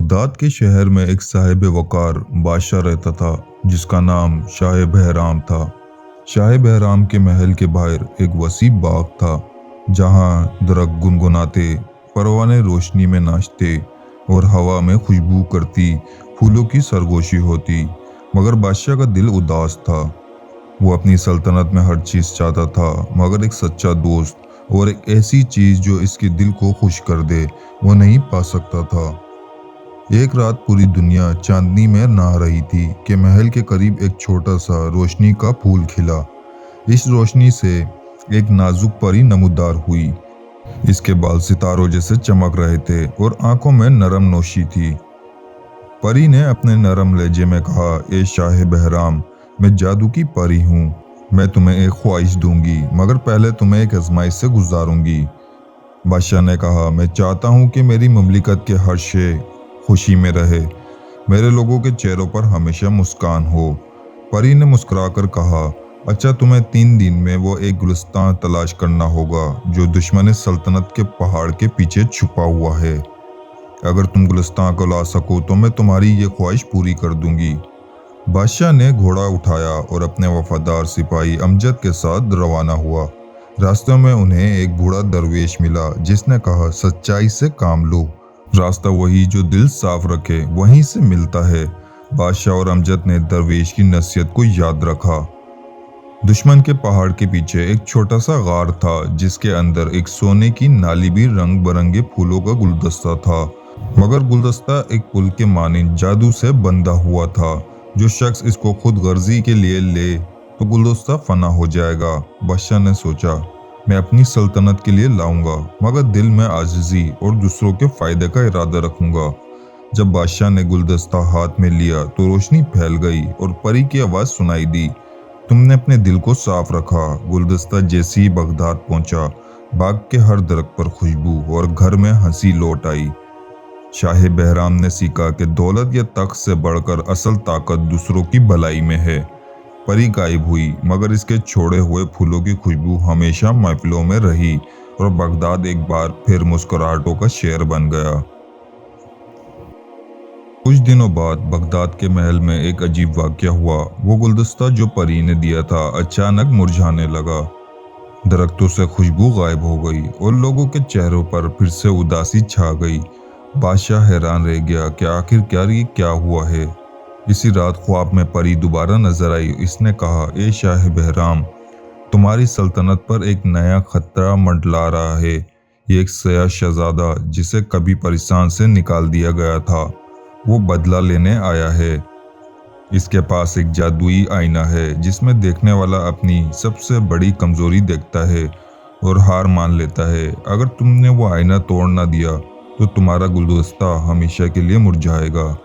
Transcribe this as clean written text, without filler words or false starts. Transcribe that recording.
Baghdad के शहर में एक साहिब वकार बादशाह रहता था जिसका नाम शाह बहराम था। शाह बहराम के महल के बाहर एक वसी बाग था जहां दरख्त गुनगुनाते, परवाने रोशनी में नाचते और हवा में खुशबू करती फूलों की सरगोशी होती। मगर बादशाह का दिल उदास था। वो अपनी सल्तनत में हर चीज़ चाहता था मगर एक सच्चा दोस्त और एक ऐसी चीज़ जो इसके दिल को खुश कर दे वो नहीं पा सकता था। एक रात पूरी दुनिया चांदनी में नहा रही थी कि महल के करीब एक छोटा सा रोशनी का फूल खिला। इस रोशनी से एक नाजुक परी नमूदार हुई। इसके बाल सितारों जैसे चमक रहे थे और आंखों में नरम नोशी थी। परी ने अपने नरम लहजे में कहा, ए शाह बहराम, मैं जादू की परी हूँ। मैं तुम्हें एक ख्वाहिश दूंगी मगर पहले तुम्हें एक आजमाइश से गुजारूंगी। बादशाह ने कहा, मैं चाहता हूँ कि मेरी ममलिकत के हर शे खुशी में रहे, मेरे लोगों के चेहरों पर हमेशा मुस्कान हो। परी ने मुस्कुराकर कहा, अच्छा, तुम्हें 3 दिन में वो एक गुलिस्तान तलाश करना होगा जो दुश्मन सल्तनत के पहाड़ के पीछे छुपा हुआ है। अगर तुम गुलिस्तान को ला सको तो मैं तुम्हारी ये ख्वाहिश पूरी कर दूंगी। बादशाह ने घोड़ा उठाया और अपने वफादार सिपाही अमजद के साथ रवाना हुआ। रास्ते में उन्हें एक बूढ़ा दरवेश मिला जिसने कहा, सच्चाई से काम लो, रास्ता वही जो दिल साफ रखे वहीं से मिलता है। बादशाह और अमजद ने दरवेश की नसीहत को याद रखा। दुश्मन के पहाड़ के पीछे एक छोटा सा गार था जिसके अंदर एक सोने की नाली भी रंग बिरंगे फूलों का गुलदस्ता था। मगर गुलदस्ता एक पुल के मानिंद जादू से बंधा हुआ था। जो शख्स इसको खुद गर्जी के लिए ले तो गुलदस्ता फना हो जाएगा। बादशाह ने सोचा, मैं अपनी सल्तनत के लिए लाऊंगा मगर दिल में आजिज़ी और दूसरों के फायदे का इरादा रखूंगा। जब बादशाह ने गुलदस्ता हाथ में लिया तो रोशनी फैल गई और परी की आवाज़ सुनाई दी, तुमने अपने दिल को साफ रखा। गुलदस्ता जैसे ही बगदाद पहुंचा, बाग के हर दरख्त पर खुशबू और घर में हंसी लौट आई। शाह बहराम ने सीखा कि दौलत या तख्त से बढ़कर असल ताकत दूसरों की भलाई में है। परी गायब हुई मगर इसके छोड़े हुए फूलों की खुशबू हमेशा महफिलों में रही और बगदाद एक बार फिर मुस्कुराहटों का शहर बन गया। कुछ दिनों बाद बगदाद के महल में एक अजीब वाकया हुआ। वो गुलदस्ता जो परी ने दिया था अचानक मुरझाने लगा। दरख्तों से खुशबू गायब हो गई और लोगों के चेहरों पर फिर से उदासी छा गई। बादशाह हैरान रह गया कि आखिर क्या हुआ है। इसी रात ख्वाब में परी दोबारा नजर आई। इसने कहा, ए शाह बहराम, तुम्हारी सल्तनत पर एक नया खतरा मंडला रहा है। ये एक सयाह शहजादा जिसे कभी परेशान से निकाल दिया गया था, वो बदला लेने आया है। इसके पास एक जादुई आईना है जिसमें देखने वाला अपनी सबसे बड़ी कमजोरी देखता है और हार मान लेता है। अगर तुमने वो आईना तोड़ ना दिया तो तुम्हारा गुलदस्ता हमेशा के लिए मुरझाएगा।